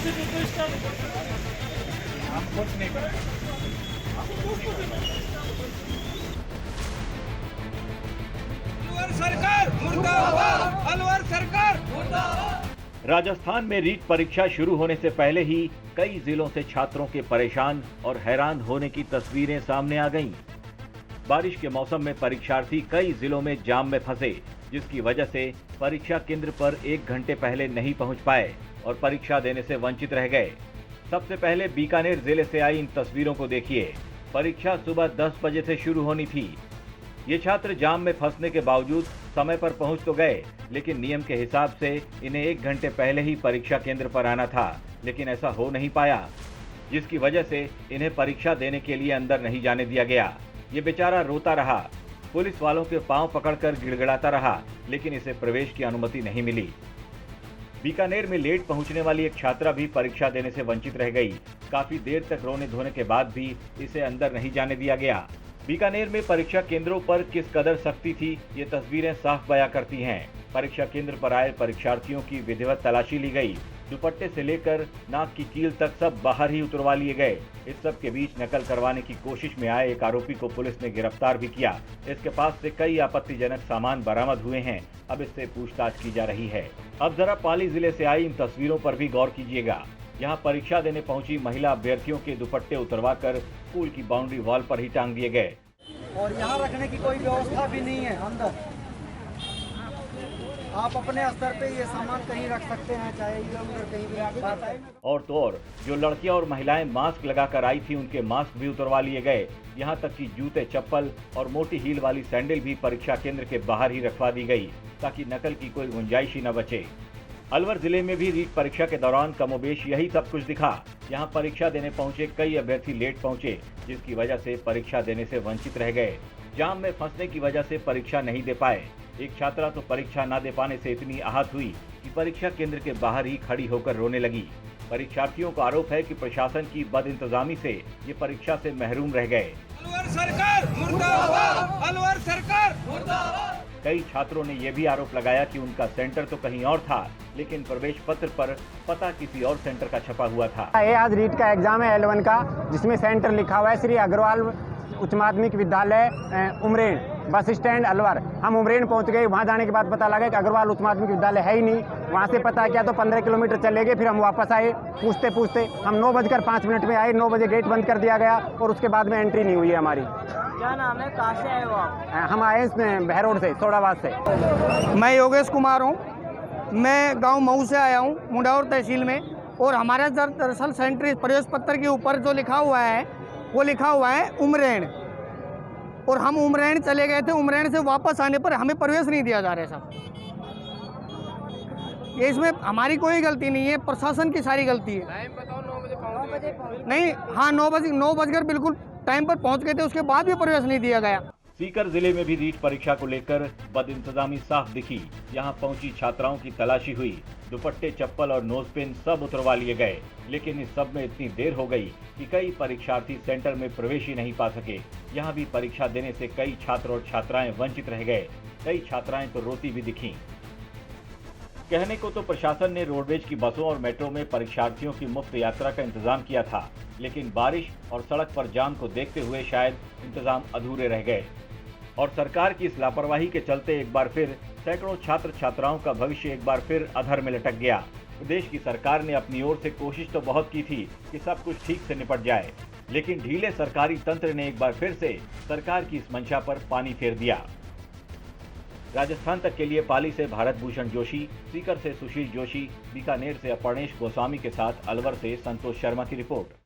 अलवर सरकार मुर्दाबाद, अलवर सरकार मुर्दाबाद। राजस्थान में रीट परीक्षा शुरू होने से पहले ही कई जिलों से छात्रों के परेशान और हैरान होने की तस्वीरें सामने आ गईं। बारिश के मौसम में परीक्षार्थी कई जिलों में जाम में फंसे, जिसकी वजह से परीक्षा केंद्र पर 1 घंटे पहले नहीं पहुंच पाए और परीक्षा देने से वंचित रह गए। सबसे पहले बीकानेर जिले से आई इन तस्वीरों को देखिए। परीक्षा सुबह 10 बजे से शुरू होनी थी। ये छात्र जाम में फंसने के बावजूद समय पर पहुंच तो गए, लेकिन नियम के हिसाब से इन्हें 1 घंटे पहले ही परीक्षा केंद्र पर आना था, लेकिन ऐसा हो नहीं पाया, जिसकी वजह से इन्हें परीक्षा देने के लिए अंदर नहीं जाने दिया गया। ये बेचारा रोता रहा, पुलिस वालों के पांव पकड़कर गिड़गिड़ाता रहा, लेकिन इसे प्रवेश की अनुमति नहीं मिली। बीकानेर में लेट पहुंचने वाली एक छात्रा भी परीक्षा देने से वंचित रह गई। काफी देर तक रोने धोने के बाद भी इसे अंदर नहीं जाने दिया गया। बीकानेर में परीक्षा केंद्रों पर किस कदर सख्ती थी, ये तस्वीरें साफ बयां करती हैं। परीक्षा केंद्र पर आए परीक्षार्थियों की विधिवत तलाशी ली गई। दुपट्टे से लेकर नाक की कील तक सब बाहर ही उतरवा लिए गए। इस सब के बीच नकल करवाने की कोशिश में आए एक आरोपी को पुलिस ने गिरफ्तार भी किया। इसके पास से कई आपत्तिजनक सामान बरामद हुए हैं। अब इससे पूछताछ की जा रही है। अब जरा पाली जिले से आई इन तस्वीरों पर भी गौर कीजिएगा। यहाँ परीक्षा देने पहुंची महिला अभ्यर्थियों के दुपट्टे उतरवाकर स्कूल की बाउंड्री वॉल पर ही टांग दिए गए। और यहाँ रखने की कोई व्यवस्था भी नहीं है। अंदर आप अपने स्तर पे ये सामान कहीं रख सकते हैं, चाहे इधर उधर कहीं भी रख सकते हैं। और तो और जो लड़कियां और महिलाएं मास्क लगाकर आई थी, उनके मास्क भी उतरवा लिए गए। यहाँ तक कि जूते, चप्पल और मोटी हील वाली सैंडल भी परीक्षा केंद्र के बाहर ही रखवा दी गई, ताकि नकल की कोई गुंजाइश ही न बचे। अलवर जिले में भी रीट परीक्षा के दौरान कमोबेश यही सब कुछ दिखा। यहाँ परीक्षा देने पहुंचे कई अभ्यर्थी लेट पहुंचे, जिसकी वजह से परीक्षा देने से वंचित रह गए। जाम में फंसने की वजह से परीक्षा नहीं दे पाए। एक छात्रा तो परीक्षा न दे पाने से इतनी आहत हुई कि परीक्षा केंद्र के बाहर ही खड़ी होकर रोने लगी। परीक्षार्थियों का आरोप है कि प्रशासन की बदइंतजामी से ये परीक्षा से महरूम रह गए। अलवर सरकार मुर्दाबाद, अलवर सरकार मुर्दाबाद। कई छात्रों ने यह भी आरोप लगाया कि उनका सेंटर तो कहीं और था, लेकिन प्रवेश पत्र पर पता किसी और सेंटर का छपा हुआ था। ये आज रीट का एग्जाम है L1 का, जिसमें सेंटर लिखा हुआ है श्री अग्रवाल उच्च माध्यमिक विद्यालय उमरेन, बस स्टैंड अलवर। हम उमरेन पहुंच गए। वहां जाने के बाद पता लगा कि अग्रवाल उच्च माध्यमिक विद्यालय है ही नहीं। वहां से पता किया तो 15 किलोमीटर चले गए। फिर हम वापस आए, पूछते पूछते हम 9:05 में आए। 9 बजे गेट बंद कर दिया गया और उसके बाद में एंट्री नहीं हुई है हमारी। क्या नाम है, कहाँ से आए हो आप? हम आए बहरोड से, सोडाबाद से। मैं योगेश कुमार हूँ। मैं गांव मऊ से आया हूँ, मुंडावर तहसील में। और हमारा दरअसल सेंटर प्रवेश पत्र के ऊपर जो लिखा हुआ है वो लिखा हुआ है उमरेन, और हम उमरेन चले गए थे। उमरेन से वापस आने पर हमें प्रवेश नहीं दिया जा रहा है साहब। ये इसमें हमारी कोई गलती नहीं है, प्रशासन की सारी गलती है। टाइम बताओ, 9 बजे पहुँचे? नहीं, हाँ 9 बजकर बिल्कुल टाइम पर पहुंच गए थे, उसके बाद भी प्रवेश नहीं दिया गया। सीकर जिले में भी रीट परीक्षा को लेकर बदइंतजामी साफ दिखी। यहाँ पहुंची छात्राओं की तलाशी हुई। दुपट्टे, चप्पल और नोजपिन सब उतरवा लिए गए, लेकिन इस सब में इतनी देर हो गई कि कई परीक्षार्थी सेंटर में प्रवेश ही नहीं पा सके। यहाँ भी परीक्षा देने से कई छात्र और छात्राएं वंचित रह गए। कई छात्राएं तो रोती भी दिखीं। कहने को तो प्रशासन ने रोडवेज की बसों और मेट्रो में परीक्षार्थियों की मुफ्त यात्रा का इंतजाम किया था, लेकिन बारिश और सड़क पर जाम को देखते हुए शायद इंतजाम अधूरे रह गए। और सरकार की इस लापरवाही के चलते एक बार फिर सैकड़ों छात्र छात्राओं का भविष्य एक बार फिर अधर में लटक गया। प्रदेश की सरकार ने अपनी ओर से कोशिश तो बहुत की थी कि सब कुछ ठीक से निपट जाए, लेकिन ढीले सरकारी तंत्र ने एक बार फिर से सरकार की इस मंशा पर पानी फेर दिया। राजस्थान तक के लिए पाली से भारत भूषण जोशी, सीकर से सुशील जोशी, बीकानेर से अपर्णेश गोस्वामी के साथ अलवर से संतोष शर्मा की रिपोर्ट।